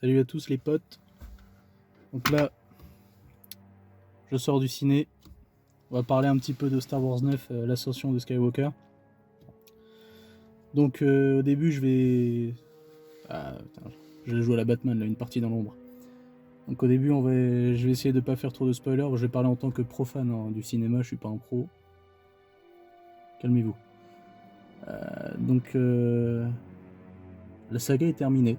Salut à tous les potes. Donc là, je sors du ciné. On va parler un petit peu de Star Wars 9, l'ascension de Skywalker. Donc au début, je vais... Ah, putain, je vais jouer à la Batman, là, une partie dans l'ombre. Donc au début, je vais essayer de pas faire trop de spoilers. Je vais parler en tant que profane du cinéma, je suis pas un pro. Calmez-vous. Donc la saga est terminée.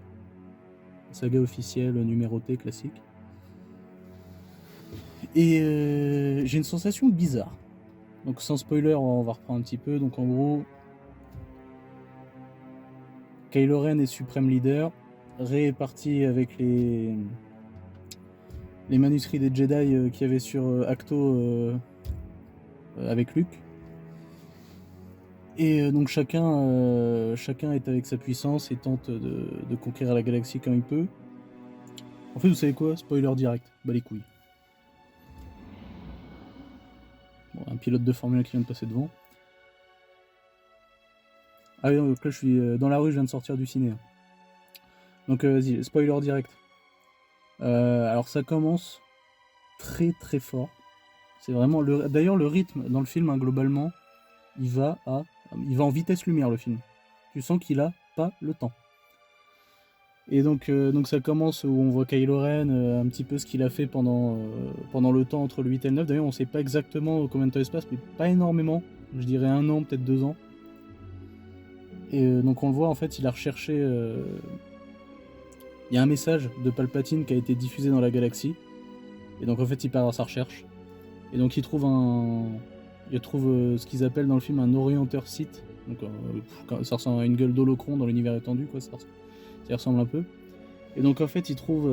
La saga officielle, numérotée, classique. Et j'ai une sensation bizarre. Donc sans spoiler, on va reprendre un petit peu. Donc en gros, Kylo Ren est suprême leader. Rey est parti avec les manuscrits des Jedi qu'il y avait sur Acto avec Luke. Et donc chacun est avec sa puissance et tente de conquérir la galaxie quand il peut. En fait, vous savez quoi? Spoiler direct. Bah les couilles. Bon, un pilote de Formule 1 qui vient de passer devant. Ah oui, donc là je suis dans la rue, je viens de sortir du ciné. Donc vas-y, spoiler direct. Alors ça commence très très fort. C'est vraiment d'ailleurs le rythme dans le film, hein, globalement, il va en vitesse lumière le film. Tu sens qu'il a pas le temps. Et donc ça commence où on voit Kylo Ren, un petit peu ce qu'il a fait pendant le temps entre le 8 et le 9. D'ailleurs on sait pas exactement combien de temps il se passe, mais pas énormément. Je dirais 1 an, peut-être 2 ans. Et donc on le voit, en fait, il a recherché... Il y a un message de Palpatine qui a été diffusé dans la galaxie. Et donc en fait il part à sa recherche. Et donc il trouve ce qu'ils appellent dans le film un orienteur Sith. Donc ça ressemble à une gueule d'holocron dans l'univers étendu, quoi. Ça y ressemble un peu. Et donc en fait il trouve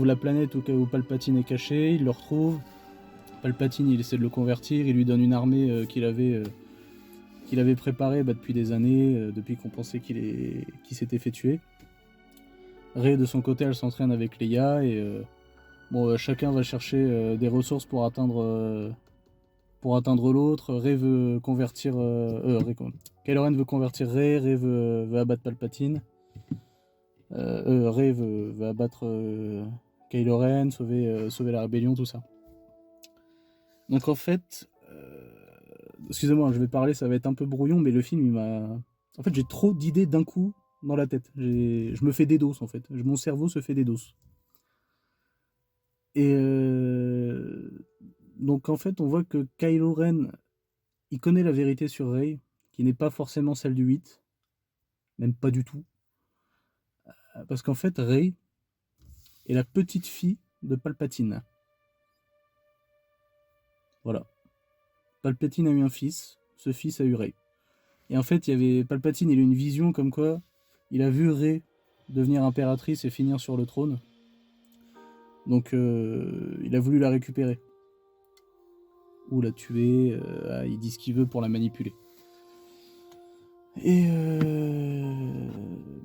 la planète où Palpatine est caché, il le retrouve. Palpatine il essaie de le convertir, il lui donne une armée qu'il avait préparée depuis des années, depuis qu'on pensait qu'il s'était fait tuer. Rey de son côté elle s'entraîne avec Leia et chacun va chercher des ressources pour atteindre l'autre. Rey veut convertir... Kylo Ren veut convertir Rey, Rey veut abattre Palpatine. Rey veut abattre Kylo Ren, sauver la rébellion, tout ça. Donc en fait... excusez-moi, je vais parler, ça va être un peu brouillon, mais le film, il m'a... En fait, j'ai trop d'idées d'un coup dans la tête. Je me fais des doses, en fait. Mon cerveau se fait des doses. Et donc en fait, on voit que Kylo Ren, il connaît la vérité sur Rey, qui n'est pas forcément celle du 8, même pas du tout. Parce qu'en fait, Rey est la petite fille de Palpatine. Voilà. Palpatine a eu un fils, ce fils a eu Rey. Et en fait, Palpatine, il a une vision comme quoi il a vu Rey devenir impératrice et finir sur le trône. Donc il a voulu la récupérer. Ou la tuer, il dit ce qu'il veut pour la manipuler. Et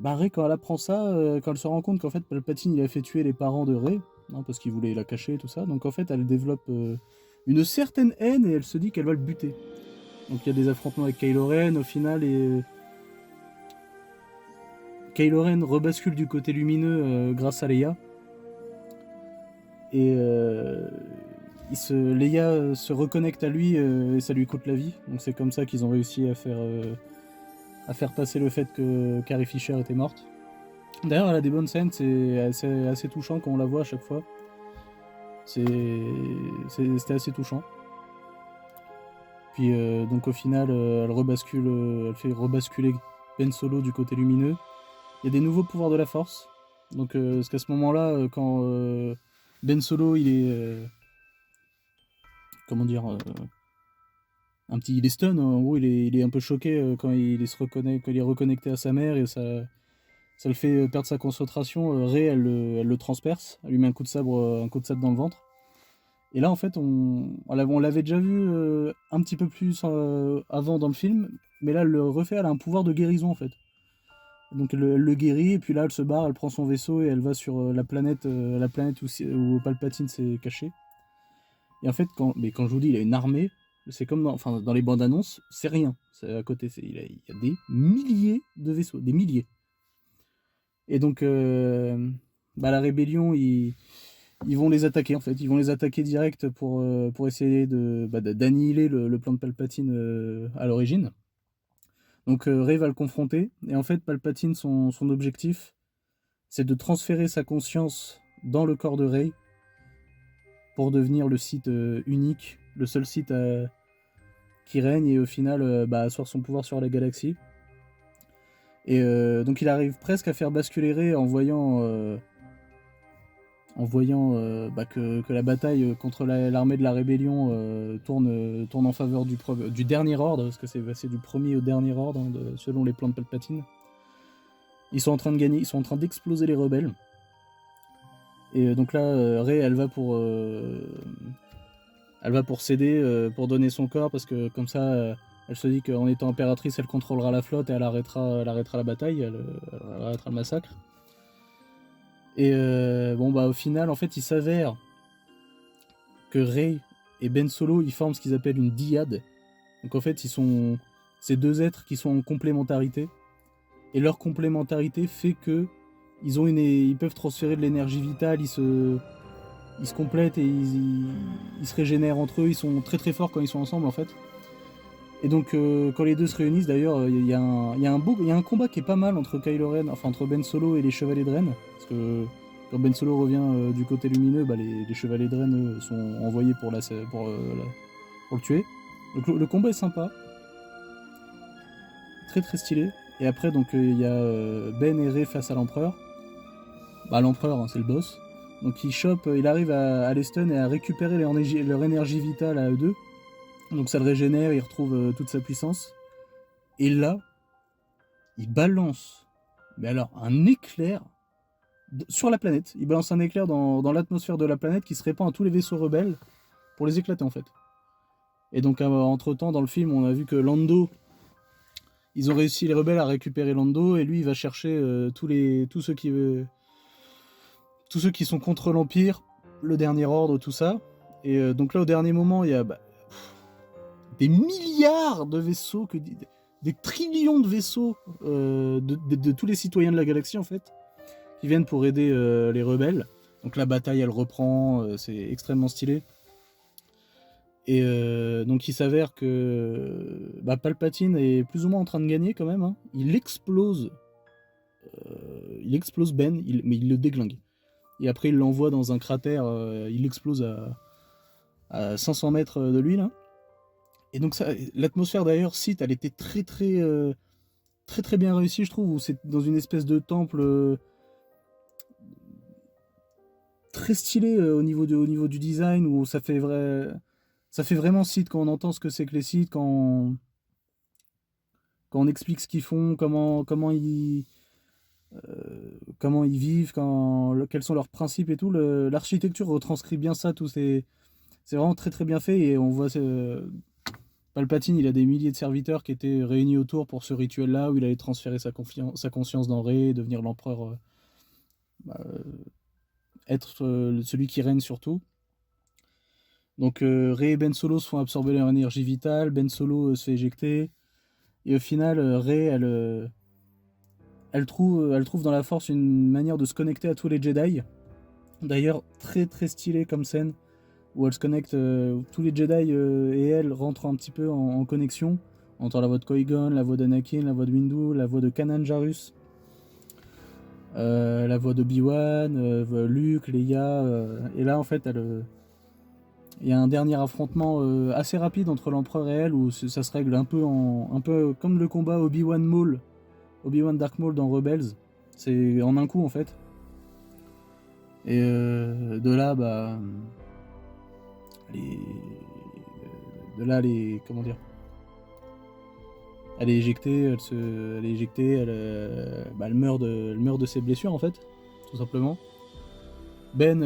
Rey, quand elle apprend ça, quand elle se rend compte qu'en fait Palpatine il a fait tuer les parents de Rey, parce qu'il voulait la cacher et tout ça, donc en fait elle développe une certaine haine et elle se dit qu'elle va le buter. Donc il y a des affrontements avec Kylo Ren au final et Kylo Ren rebascule du côté lumineux grâce à Leia. Et Leia se reconnecte à lui et ça lui coûte la vie. Donc c'est comme ça qu'ils ont réussi à faire passer le fait que Carrie Fisher était morte. D'ailleurs, elle a des bonnes scènes, c'est assez touchant quand on la voit à chaque fois. C'était assez touchant. Puis donc au final, elle fait rebasculer Ben Solo du côté lumineux. Il y a des nouveaux pouvoirs de la Force. Donc parce qu'à ce moment-là, quand Ben Solo, il est comment dire, il est stun. En gros, il est un peu choqué quand il est reconnecté à sa mère et ça le fait perdre sa concentration. Rey, elle le transperce, elle lui met un coup de sabre dans le ventre. Et là, en fait, on l'avait déjà vu un petit peu plus avant dans le film, mais là, elle le refait, elle a un pouvoir de guérison, en fait. Donc elle le guérit, et puis là, elle se barre, elle prend son vaisseau, et elle va sur la planète où Palpatine s'est caché. Et en fait, quand je vous dis, il a une armée, c'est comme dans les bandes annonces, c'est rien. C'est à côté, il y a des milliers de vaisseaux, des milliers. Et donc, la rébellion, ils vont les attaquer en fait. Ils vont les attaquer direct pour essayer d'annihiler le plan de Palpatine à l'origine. Donc Rey va le confronter. Et en fait, Palpatine, son objectif, c'est de transférer sa conscience dans le corps de Rey pour devenir le Sith unique, le seul Sith qui règne et au final asseoir son pouvoir sur la galaxie. Et donc il arrive presque à faire basculer Rey en voyant que la bataille contre l'armée de la rébellion tourne en faveur du dernier ordre, parce que c'est du premier au dernier ordre, hein, selon les plans de Palpatine. Ils sont en train de gagner, ils sont en train d'exploser les rebelles. Et donc là, Rey, elle va pour céder, pour donner son corps, parce que comme ça, elle se dit qu'en étant impératrice, elle contrôlera la flotte et elle arrêtera la bataille, elle arrêtera le massacre. Et au final, en fait, il s'avère que Rey et Ben Solo, ils forment ce qu'ils appellent une dyade. Donc en fait, ces deux êtres qui sont en complémentarité. Et leur complémentarité fait que ils peuvent transférer de l'énergie vitale, ils se complètent et ils se régénèrent entre eux. Ils sont très très forts quand ils sont ensemble en fait. Et donc quand les deux se réunissent, d'ailleurs, il y a un combat qui est pas mal entre Kylo Ren, enfin entre Ben Solo et les Chevaliers de Ren, parce que quand Ben Solo revient du côté lumineux, les Chevaliers de Ren sont envoyés pour le tuer. Donc le combat est sympa, très très stylé. Et après donc il y a Ben et Rey face à l'Empereur. L'Empereur, hein, c'est le boss. Donc il arrive à les stun et à récupérer leur énergie vitale à eux deux. Donc ça le régénère, il retrouve toute sa puissance. Et là, il balance, mais alors un éclair sur la planète. Il balance un éclair dans l'atmosphère de la planète qui se répand à tous les vaisseaux rebelles pour les éclater en fait. Et donc entre-temps dans le film, on a vu que Lando, ils ont réussi, les rebelles, à récupérer Lando, et lui il va chercher tous ceux qui sont contre l'Empire, le Dernier Ordre, tout ça. Et donc là au dernier moment, il y a des milliards de vaisseaux, des trillions de vaisseaux de tous les citoyens de la galaxie en fait, qui viennent pour aider les rebelles. Donc la bataille elle reprend, c'est extrêmement stylé. Et donc il s'avère que Palpatine est plus ou moins en train de gagner quand même, hein. Il explose Ben, mais il le déglingue. Et après il l'envoie dans un cratère, il explose à 500 mètres de lui là. Et donc l'atmosphère d'ailleurs, Sith, elle était très très bien réussie, je trouve, où c'est dans une espèce de temple très stylé au niveau du design, où ça fait vraiment Sith quand on entend ce que c'est que les Sith, quand on explique ce qu'ils font, comment ils vivent, quels sont leurs principes et tout. L'architecture retranscrit bien ça, c'est vraiment très très bien fait, et on voit Palpatine, il a des milliers de serviteurs qui étaient réunis autour pour ce rituel-là, où il allait transférer sa conscience dans Rey, devenir l'empereur, être celui qui règne sur tout. Donc Rey et Ben Solo se font absorber leur énergie vitale, Ben Solo se fait éjecter, et au final, Rey, elle trouve dans la Force une manière de se connecter à tous les Jedi. D'ailleurs, très très stylé comme scène, où elle se connecte, tous les Jedi et elle rentrent un petit peu en connexion. On entend la voix de Qui-Gon, la voix d'Anakin, la voix de Windu, la voix de Kanan Jarrus, la voix de Obi-Wan, Luke, Leia, et là en fait il y a un dernier affrontement assez rapide entre l'Empereur et elle, où ça se règle un peu comme le combat Obi-Wan Dark Maul dans Rebels. C'est en un coup en fait. Et de là, comment dire, elle est éjectée, elle meurt de ses blessures en fait, tout simplement. Ben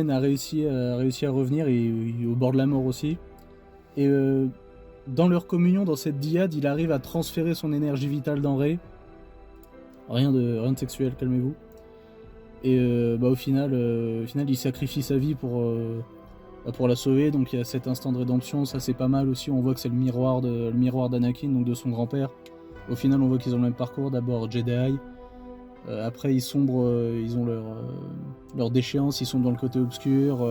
a réussi à revenir, et il est au bord de la mort aussi. Et dans leur communion, dans cette dyade, il arrive à transférer son énergie vitale dans Rey. Rien de sexuel, calmez-vous. Et au final, il sacrifie sa vie pour la sauver. Donc il y a cet instant de rédemption, ça c'est pas mal aussi. On voit que c'est le miroir d'Anakin, donc de son grand-père. Au final, on voit qu'ils ont le même parcours, d'abord Jedi, Après, ils sombrent, ils ont leur déchéance, ils sont dans le côté obscur.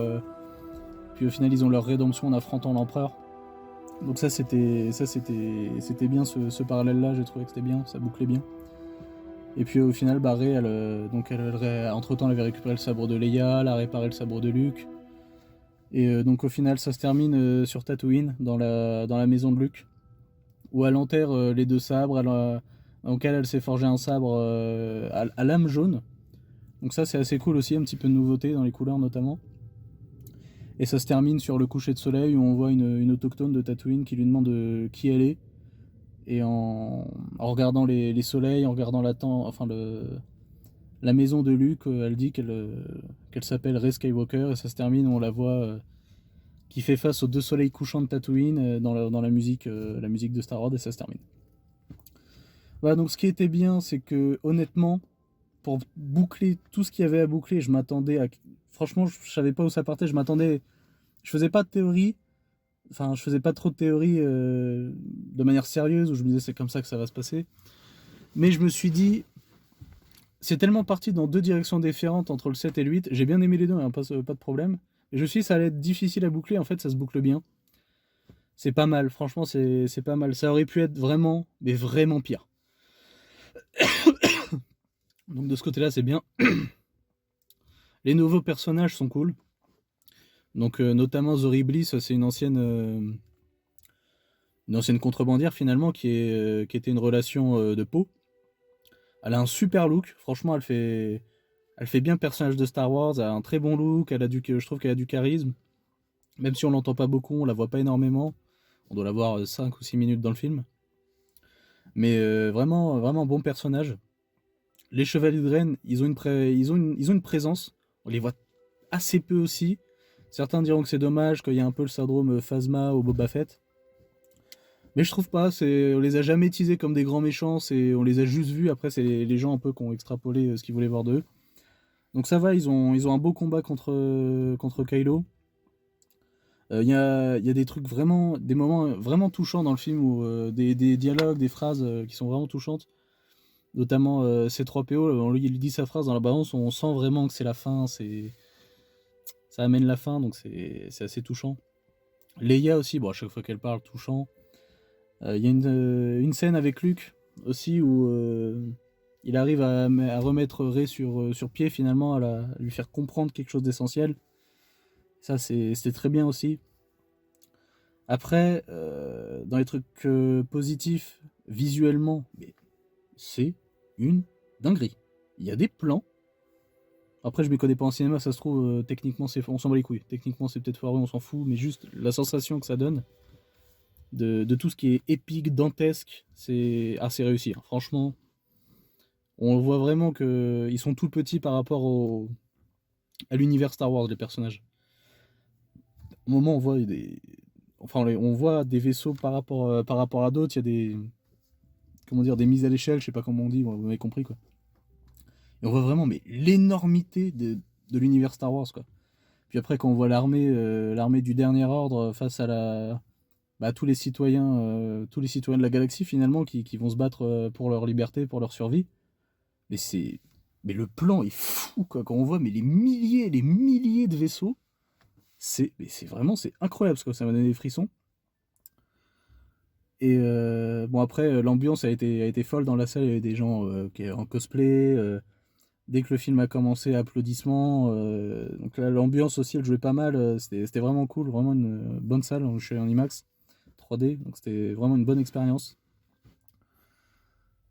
Puis au final, ils ont leur rédemption en affrontant l'empereur. Donc c'était bien ce parallèle-là, j'ai trouvé que c'était bien, ça bouclait bien. Et puis au final, Rey, entre-temps, elle avait récupéré le sabre de Leia, elle a réparé le sabre de Luke. Et donc au final, ça se termine sur Tatooine, dans la maison de Luke, où elle enterre les deux sabres, donc elle s'est forgé un sabre à lame jaune. Donc ça, c'est assez cool aussi, un petit peu de nouveauté dans les couleurs notamment. Et ça se termine sur le coucher de soleil où on voit une autochtone de Tatooine qui lui demande qui elle est. Et en regardant les soleils, en regardant la maison de Luke, elle dit qu'elle s'appelle Rey Skywalker. Et ça se termine, on la voit qui fait face aux deux soleils couchants de Tatooine dans la musique de Star Wars, et ça se termine. Voilà, donc ce qui était bien, c'est que honnêtement, pour boucler tout ce qu'il y avait à boucler, je m'attendais à... Franchement, je savais pas où ça partait, je faisais pas de théorie, enfin je faisais pas trop de théorie de manière sérieuse, où je me disais c'est comme ça que ça va se passer. Mais je me suis dit, c'est tellement parti dans deux directions différentes entre le 7 et le 8, j'ai bien aimé les deux, hein, pas de problème. Et je me suis dit ça allait être difficile à boucler, en fait ça se boucle bien. C'est pas mal, franchement c'est pas mal. Ça aurait pu être vraiment, mais vraiment pire. Donc de ce côté-là c'est bien. Les nouveaux personnages sont cool. Donc notamment Zori Bliss, c'est une ancienne contrebandière finalement qui était une relation de peau. Elle a un super look, franchement elle fait bien personnage de Star Wars, elle a un très bon look, je trouve qu'elle a du charisme. Même si on l'entend pas beaucoup, on la voit pas énormément. On doit la voir 5 ou 6 minutes dans le film. Mais vraiment, vraiment bon personnage. Les Chevaliers de Ren, ils ont une présence. On les voit assez peu aussi. Certains diront que c'est dommage qu'il y ait un peu le syndrome Phasma ou Boba Fett. Mais je trouve pas, on les a jamais teasés comme des grands méchants, on les a juste vus. Après, c'est les gens un peu qui ont extrapolé ce qu'ils voulaient voir d'eux. Donc ça va, ils ont un beau combat contre Kylo. Il y a des trucs vraiment, des moments vraiment touchants dans le film, où des dialogues, des phrases qui sont vraiment touchantes. Notamment C3PO, on lui dit sa phrase dans la balance, on sent vraiment que c'est la fin, ça amène la fin, donc c'est assez touchant. Leia aussi, bon, à chaque fois qu'elle parle, touchant. Il y a une scène avec Luke aussi où il arrive à remettre Rey sur pied finalement, à lui faire comprendre quelque chose d'essentiel. Ça, c'était très bien aussi. Après, dans les trucs positifs, visuellement, mais c'est une dinguerie. Il y a des plans. Après, je ne m'y connais pas en cinéma, ça se trouve, techniquement, on s'en bat les couilles. Techniquement, c'est peut-être foireux, on s'en fout, mais juste la sensation que ça donne de tout ce qui est épique, dantesque, c'est assez réussi. Hein. Franchement, on voit vraiment qu'ils sont tout petits par rapport à l'univers Star Wars, les personnages. Au moment, on voit des vaisseaux par rapport à d'autres, il y a des mises à l'échelle, je sais pas comment on dit, vous m'avez compris quoi. Et on voit vraiment l'énormité de l'univers Star Wars quoi. Puis après quand on voit l'armée du Dernier Ordre face à tous les citoyens de la galaxie finalement qui vont se battre pour leur liberté, pour leur survie. Mais le plan est fou quoi, quand on voit les milliers de vaisseaux, c'est incroyable quoi, ça m'a donné des frissons. Et bon après l'ambiance a été folle dans la salle, il y avait des gens qui en cosplay. Dès que le film a commencé, applaudissements. Donc là, l'ambiance aussi, elle jouait pas mal. C'était vraiment cool, vraiment une bonne salle. Je suis allé en IMAX 3D, donc c'était vraiment une bonne expérience.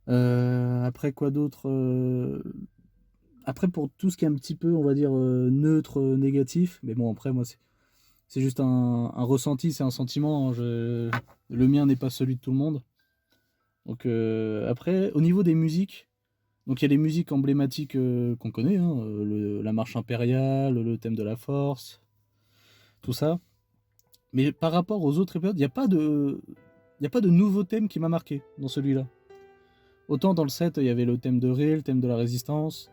Après, quoi d'autre Après, pour tout ce qui est un petit peu, on va dire, neutre, négatif, mais bon, après, moi, c'est juste un ressenti, c'est un sentiment. Le mien n'est pas celui de tout le monde. Donc après, au niveau des musiques, donc il y a les musiques emblématiques qu'on connaît, hein, la marche impériale, le thème de la force, tout ça. Mais par rapport aux autres épisodes, il n'y a pas de nouveau thème qui m'a marqué dans celui-là. Autant dans le 7, il y avait le thème de Rey, le thème de la résistance,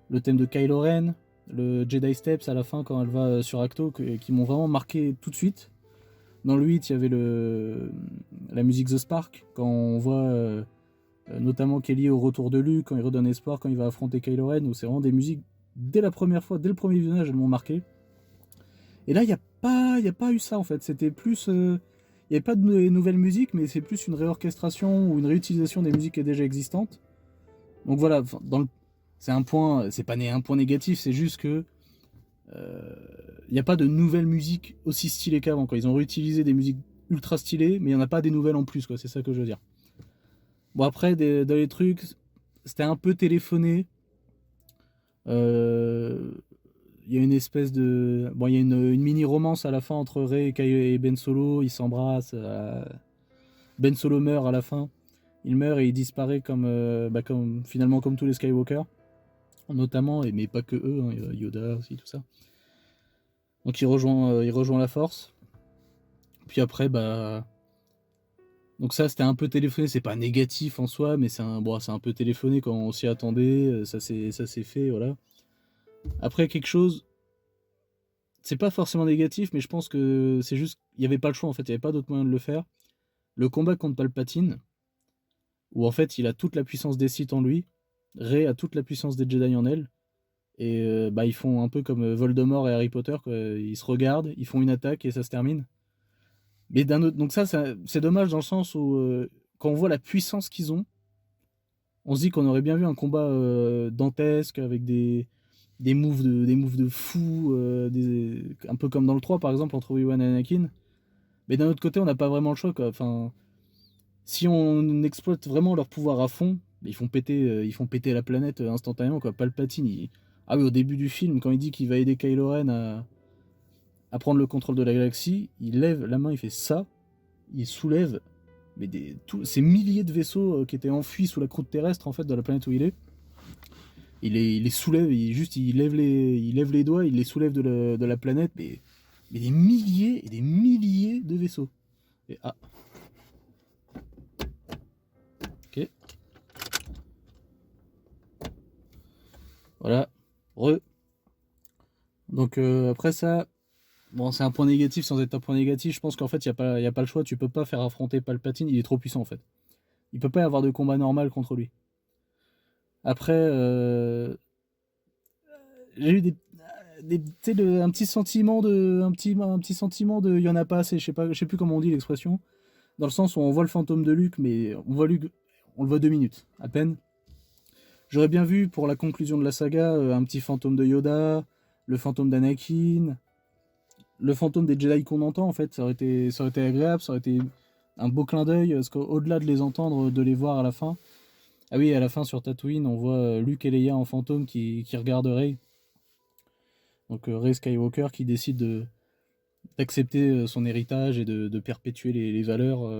le thème de Kylo Ren, le Jedi Steps à la fin quand elle va sur Ahch-To, qui m'ont vraiment marqué tout de suite. Dans le 8, il y avait la musique The Spark, quand on voit notamment qui est liée au retour de Luke, quand il redonne espoir, quand il va affronter Kylo Ren, où c'est vraiment des musiques, dès la première fois, dès le premier visionnage, elles m'ont marqué. Et là, il n'y a pas eu ça, en fait. C'était plus... il n'y avait pas de nouvelles musiques, mais c'est plus une réorchestration ou une réutilisation des musiques déjà existantes. Donc voilà, c'est un point... C'est pas un point négatif, c'est juste que... Il n'y a pas de nouvelles musiques aussi stylées qu'avant, quoi. Ils ont réutilisé des musiques ultra stylées, mais il n'y en a pas des nouvelles en plus, quoi. C'est ça que je veux dire. Bon, après, dans les trucs, c'était un peu téléphoné. Il y a une espèce de... Bon, il y a une mini-romance à la fin entre Rey et Ben Solo. Ils s'embrassent. Ben Solo meurt à la fin. Il meurt et il disparaît finalement comme tous les Skywalker. Notamment, mais pas que eux, hein, Yoda aussi, tout ça. Donc il rejoint la Force. Puis après, donc ça, c'était un peu téléphoné. C'est pas négatif en soi, mais c'est un peu téléphoné quand on s'y attendait. Ça s'est fait, voilà. Après, quelque chose... C'est pas forcément négatif, mais je pense que c'est juste... Il n'y avait pas le choix, en fait. Il n'y avait pas d'autre moyen de le faire. Le combat contre Palpatine, où en fait, il a toute la puissance des Sith en lui. Rey a toute la puissance des Jedi en elle. Et ils font un peu comme Voldemort et Harry Potter, quoi. Ils se regardent, ils font une attaque et ça se termine. Mais d'un autre, donc ça c'est dommage dans le sens où quand on voit la puissance qu'ils ont, on se dit qu'on aurait bien vu un combat dantesque avec des moves de fou, un peu comme dans le 3 par exemple entre Obi-Wan et Anakin. Mais d'un autre côté, on n'a pas vraiment le choix, quoi. Enfin, si on exploite vraiment leur pouvoir à fond, ils font péter la planète instantanément, quoi. Palpatine, ah oui, au début du film, quand il dit qu'il va aider Kylo Ren à prendre le contrôle de la galaxie, il lève la main, il fait ça, il soulève ces milliers de vaisseaux qui étaient enfuis sous la croûte terrestre en fait de la planète où il est. Il les soulève, il lève les doigts, il les soulève de la planète, mais des milliers et des milliers de vaisseaux. Et ok. Voilà. Donc après ça, bon, c'est un point négatif sans être un point négatif. Je pense qu'en fait, il n'y a pas le choix. Tu peux pas faire affronter Palpatine. Il est trop puissant, en fait. Il peut pas y avoir de combat normal contre lui. Après, j'ai eu un petit sentiment il y en a pas assez. Je sais plus comment on dit l'expression. Dans le sens où on voit le fantôme de Luke, mais on voit Luke, on le voit 2 minutes, à peine. J'aurais bien vu, pour la conclusion de la saga, un petit fantôme de Yoda, le fantôme d'Anakin, le fantôme des Jedi qu'on entend, en fait. Ça aurait été agréable, ça aurait été un beau clin d'œil, parce qu'au-delà de les entendre, de les voir à la fin. Ah oui, à la fin, sur Tatooine, on voit Luke et Leia en fantôme qui regardent Rey. Donc Rey Skywalker qui décide d'accepter son héritage et de perpétuer les valeurs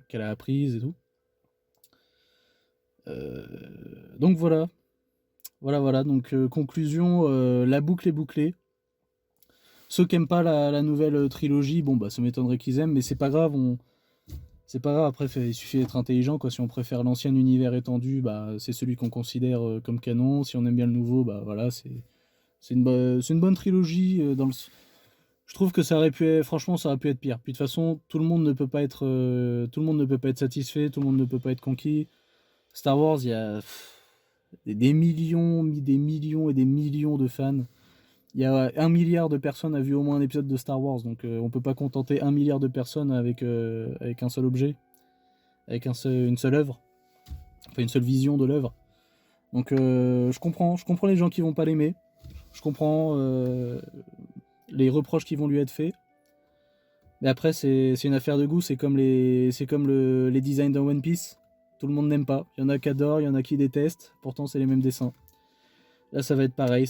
qu'elle a apprises et tout. Donc voilà. Voilà. Donc conclusion, la boucle est bouclée. Ceux qui n'aiment pas la nouvelle trilogie, bon bah ça m'étonnerait qu'ils aiment, mais c'est pas grave, c'est pas grave, après il suffit d'être intelligent, quoi. Si on préfère l'ancien univers étendu, bah c'est celui qu'on considère comme canon. Si on aime bien le nouveau, bah voilà, c'est une bonne trilogie je trouve que ça aurait pu être, franchement, ça aurait pu être pire. Puis de toute façon, tout le monde ne peut pas être satisfait, tout le monde ne peut pas être conquis. Star Wars, il y a des millions et des millions de fans. Il y a 1 milliard de personnes a vu au moins un épisode de Star Wars, donc on peut pas contenter 1 milliard de personnes avec un seul objet, avec une seule œuvre, enfin une seule vision de l'œuvre. Donc je comprends les gens qui vont pas l'aimer, je comprends les reproches qui vont lui être faits. Mais après, c'est une affaire de goût, c'est comme les designs dans One Piece. Tout le monde n'aime pas. Il y en a qui adorent, il y en a qui détestent. Pourtant, c'est les mêmes dessins. Là, ça va être pareil.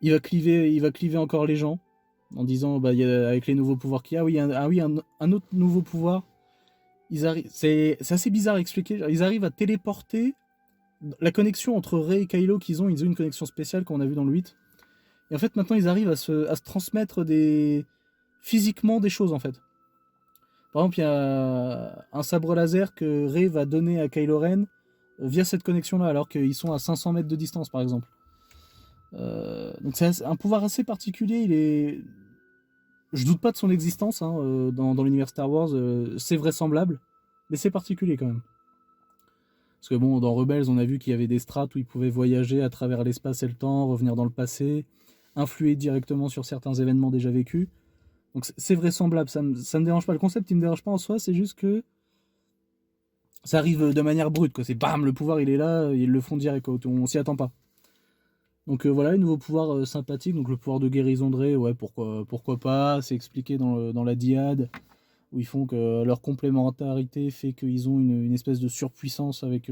Il va cliver encore les gens en disant, avec les nouveaux pouvoirs qu'il y a, un autre nouveau pouvoir. C'est assez bizarre à expliquer. Ils arrivent à téléporter la connexion entre Rey et Kylo qu'ils ont une connexion spéciale qu'on a vu dans le 8. Et en fait, maintenant, ils arrivent à se transmettre physiquement des choses, en fait. Par exemple, il y a un sabre laser que Rey va donner à Kylo Ren via cette connexion-là, alors qu'ils sont à 500 mètres de distance, par exemple. Donc c'est un pouvoir assez particulier. Je doute pas de son existence dans l'univers Star Wars. C'est vraisemblable, Mais c'est particulier quand même. Parce que bon, dans Rebels, on a vu qu'il y avait des strates où ils pouvaient voyager à travers l'espace et le temps, revenir dans le passé, influer directement sur certains événements déjà vécus. Donc c'est vraisemblable, ça me dérange pas. Le concept, il me dérange pas en soi, c'est juste que ça arrive de manière brute, quoi. C'est bam, le pouvoir, il est là, ils le font direct, quoi. On s'y attend pas. Donc voilà, un nouveau pouvoir sympathique, donc le pouvoir de guérison de Rey, ouais, pourquoi pas. C'est expliqué dans la diade, où ils font que leur complémentarité fait qu'ils ont une espèce de surpuissance avec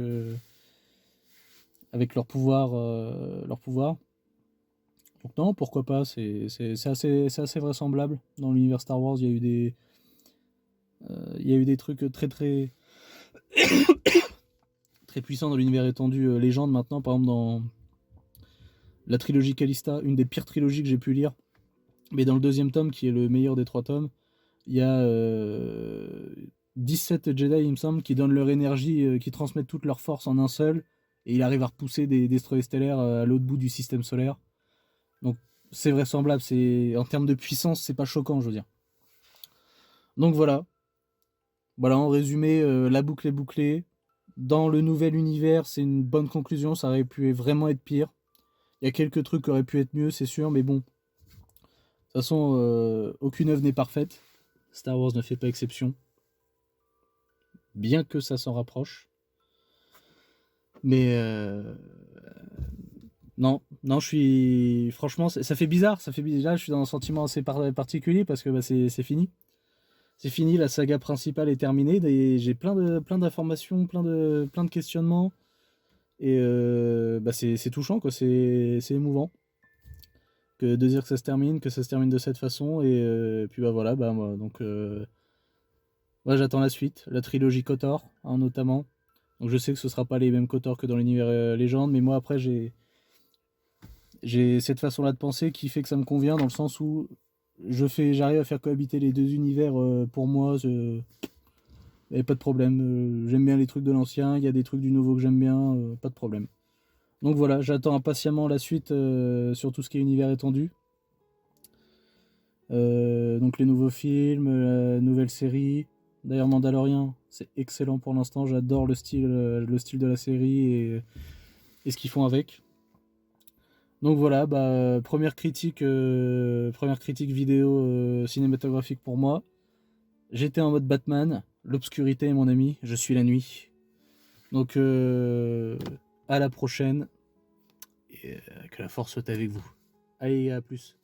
leur pouvoir, Donc non, pourquoi pas, c'est assez vraisemblable. Dans l'univers Star Wars, il y a eu des trucs très très très puissants dans l'univers étendu légende maintenant. Par exemple, dans la trilogie Calista, une des pires trilogies que j'ai pu lire, mais dans le deuxième tome, qui est le meilleur des 3 tomes, il y a 17 Jedi, il me semble, qui donnent leur énergie, qui transmettent toute leur force en un seul, et il arrive à repousser des destroyers stellaires à l'autre bout du système solaire. Donc c'est vraisemblable, en termes de puissance, c'est pas choquant, je veux dire. Donc voilà. Voilà, en résumé, la boucle est bouclée. Dans le nouvel univers, c'est une bonne conclusion, ça aurait pu vraiment être pire. Il y a quelques trucs qui auraient pu être mieux, c'est sûr, mais bon. De toute façon, aucune œuvre n'est parfaite. Star Wars ne fait pas exception. Bien que ça s'en rapproche. Mais non, je suis... Franchement, ça fait bizarre. Là, je suis dans un sentiment assez particulier parce que c'est fini. C'est fini, la saga principale est terminée. J'ai plein d'informations, plein de questionnements. Et c'est touchant, quoi. C'est émouvant. De dire que ça se termine de cette façon. Et puis voilà, moi, donc... Ouais, j'attends la suite, la trilogie KOTOR, hein, notamment. Donc je sais que ce sera pas les mêmes KOTOR que dans l'univers légende, mais moi après j'ai cette façon-là de penser qui fait que ça me convient dans le sens où j'arrive à faire cohabiter les deux univers pour moi. Et pas de problème. J'aime bien les trucs de l'ancien, il y a des trucs du nouveau que j'aime bien, pas de problème. Donc voilà, j'attends impatiemment la suite sur tout ce qui est univers étendu. Donc les nouveaux films, la nouvelle série. D'ailleurs, Mandalorian, c'est excellent pour l'instant. J'adore le style de la série et ce qu'ils font avec. Donc voilà, première critique vidéo cinématographique pour moi. J'étais en mode Batman. L'obscurité est mon ami. Je suis la nuit. Donc à la prochaine. Et que la force soit avec vous. Allez, à plus.